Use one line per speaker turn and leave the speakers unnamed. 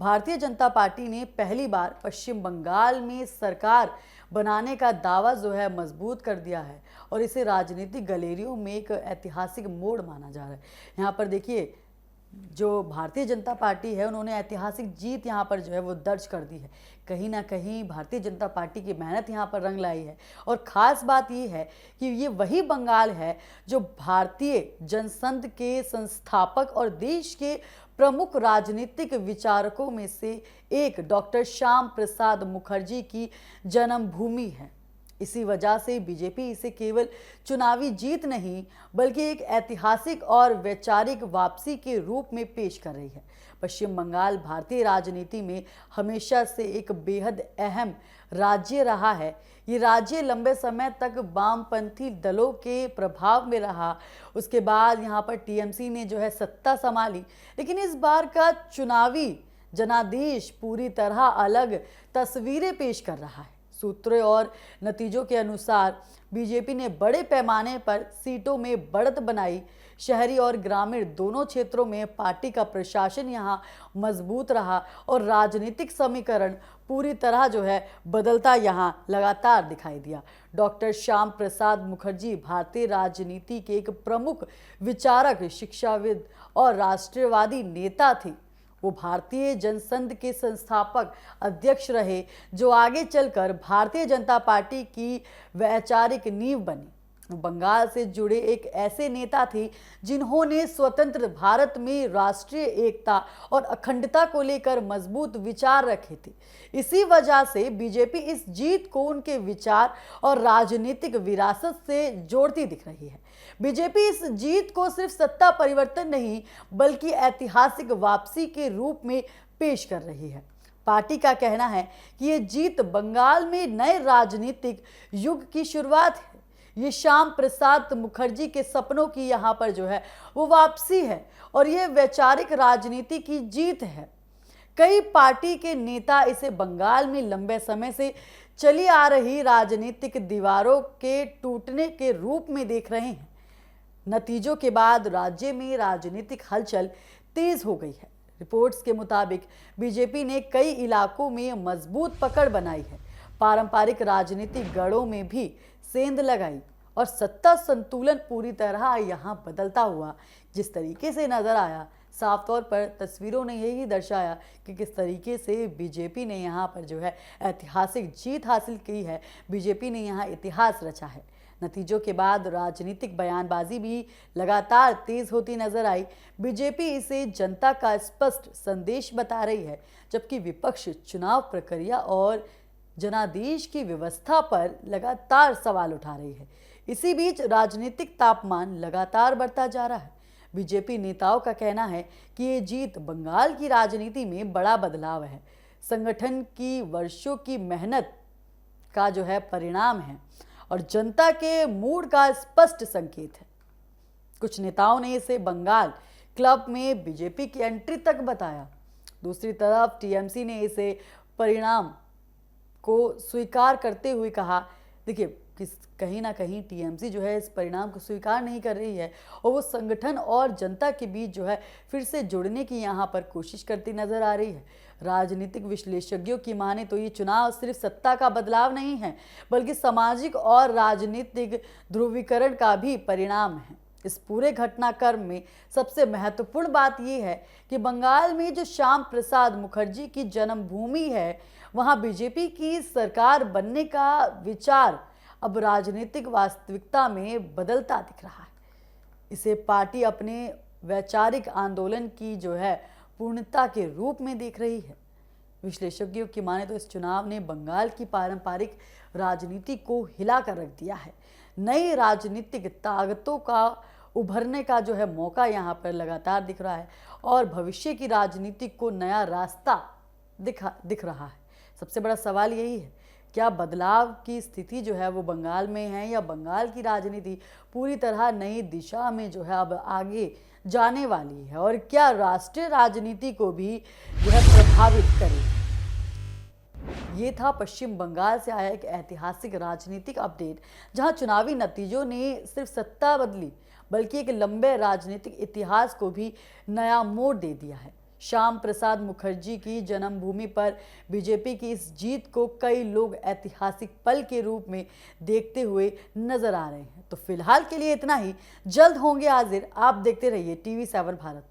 Bharatiya Janata party ने पहली बार पश्चिम बंगाल में सरकार बनाने का दावा जो है मजबूत कर दिया है और इसे राजनीतिक गलियारों में एक ऐतिहासिक मोड़ माना जा रहा है। यहाँ पर देखिए, जो भारतीय जनता पार्टी है उन्होंने ऐतिहासिक जीत यहाँ पर जो है वो दर्ज कर दी है। कहीं ना कहीं भारतीय जनता पार्टी की मेहनत यहाँ पर रंग लाई है और ख़ास बात ये है कि ये वही बंगाल है जो भारतीय जनसंघ के संस्थापक और देश के प्रमुख राजनीतिक विचारकों में से एक डॉक्टर श्याम प्रसाद मुखर्जी की जन्मभूमि है। इसी वजह से बीजेपी इसे केवल चुनावी जीत नहीं बल्कि एक ऐतिहासिक और वैचारिक वापसी के रूप में पेश कर रही है। पश्चिम बंगाल भारतीय राजनीति में हमेशा से एक बेहद अहम राज्य रहा है। ये राज्य लंबे समय तक वामपंथी दलों के प्रभाव में रहा। उसके बाद यहाँ पर टीएमसी ने जो है सत्ता संभाली, लेकिन इस बार का चुनावी जनादेश पूरी तरह अलग तस्वीरें पेश कर रहा है। सूत्रों और नतीजों के अनुसार बीजेपी ने बड़े पैमाने पर सीटों में बढ़त बनाई। शहरी और ग्रामीण दोनों क्षेत्रों में पार्टी का प्रशासन यहां मजबूत रहा और राजनीतिक समीकरण पूरी तरह जो है बदलता यहां लगातार दिखाई दिया। डॉक्टर श्याम प्रसाद मुखर्जी भारतीय राजनीति के एक प्रमुख विचारक, शिक्षाविद और राष्ट्रवादी नेता थे। वो भारतीय जनसंघ के संस्थापक अध्यक्ष रहे, जो आगे चलकर भारतीय जनता पार्टी की वैचारिक नींव बनी। बंगाल से जुड़े एक ऐसे नेता थे जिन्होंने स्वतंत्र भारत में राष्ट्रीय एकता और अखंडता को लेकर मजबूत विचार रखे थे। इसी वजह से बीजेपी इस जीत को उनके विचार और राजनीतिक विरासत से जोड़ती दिख रही है। बीजेपी इस जीत को सिर्फ सत्ता परिवर्तन नहीं बल्कि ऐतिहासिक वापसी के रूप में पेश कर रही है। पार्टी का कहना है कि ये जीत बंगाल में नए राजनीतिक युग की शुरुआत है। ये श्याम प्रसाद मुखर्जी के सपनों की यहाँ पर जो है वो वापसी है और ये वैचारिक राजनीति की जीत है। कई पार्टी के नेता इसे बंगाल में लंबे समय से चली आ रही राजनीतिक दीवारों के टूटने के रूप में देख रहे हैं। नतीजों के बाद राज्य में राजनीतिक हलचल तेज हो गई है। रिपोर्ट्स के मुताबिक बीजेपी ने कई इलाकों में मजबूत पकड़ बनाई है, पारंपरिक राजनीतिक गढ़ों में भी सेंध लगाई और सत्ता संतुलन पूरी तरह यहां बदलता हुआ जिस तरीके से नजर आया, साफ तौर पर तस्वीरों ने यही दर्शाया कि किस तरीके से बीजेपी ने यहां पर जो है ऐतिहासिक जीत हासिल की है। बीजेपी ने यहां इतिहास रचा है। नतीजों के बाद राजनीतिक बयानबाजी भी लगातार तेज होती नजर आई। बीजेपी इसे जनता का स्पष्ट संदेश बता रही है, जबकि विपक्ष चुनाव प्रक्रिया और जनादेश की व्यवस्था पर लगातार सवाल उठा रही है। इसी बीच राजनीतिक तापमान लगातार बढ़ता जा रहा है। बीजेपी नेताओं का कहना है कि ये जीत बंगाल की राजनीति में बड़ा बदलाव है, संगठन की वर्षों की मेहनत का जो है परिणाम है और जनता के मूड का स्पष्ट संकेत है। कुछ नेताओं ने इसे बंगाल क्लब में बीजेपी की एंट्री तक बताया। दूसरी तरफ टीएमसी ने इसे परिणाम को स्वीकार करते हुए कहा, देखिए कहीं ना कहीं टीएमसी जो है इस परिणाम को स्वीकार नहीं कर रही है और वो संगठन और जनता के बीच जो है फिर से जुड़ने की यहाँ पर कोशिश करती नजर आ रही है। राजनीतिक विश्लेषज्ञों की माने तो ये चुनाव सिर्फ सत्ता का बदलाव नहीं है बल्कि सामाजिक और राजनीतिक ध्रुवीकरण का भी परिणाम है। इस पूरे घटनाक्रम में सबसे महत्वपूर्ण बात यह है कि बंगाल में जो श्याम प्रसाद मुखर्जी की जन्मभूमि है, वहां बीजेपी की सरकार बनने का विचार अब राजनीतिक वास्तविकता में बदलता दिख रहा है। इसे पार्टी अपने वैचारिक आंदोलन की जो है पूर्णता के रूप में देख रही है। विश्लेषज्ञों की माने तो इस चुनाव ने बंगाल की पारंपरिक राजनीति को हिला कर रख दिया है। नई राजनीतिक ताकतों का उभरने का जो है मौका यहाँ पर लगातार दिख रहा है और भविष्य की राजनीति को नया रास्ता दिख रहा है। सबसे बड़ा सवाल यही है, क्या बदलाव की स्थिति जो है वो बंगाल में है या बंगाल की राजनीति पूरी तरह नई दिशा में जो है अब आगे जाने वाली है और क्या राष्ट्रीय राजनीति को भी जो है प्रभावित करेगी। ये था पश्चिम बंगाल से आया एक ऐतिहासिक राजनीतिक अपडेट, जहां चुनावी नतीजों ने सिर्फ सत्ता बदली बल्कि एक लंबे राजनीतिक इतिहास को भी नया मोड़ दे दिया है। श्याम प्रसाद मुखर्जी की जन्मभूमि पर बीजेपी की इस जीत को कई लोग ऐतिहासिक पल के रूप में देखते हुए नजर आ रहे हैं। तो फिलहाल के लिए इतना ही, जल्द होंगे हाजिर। आप देखते रहिए TV7 भारत।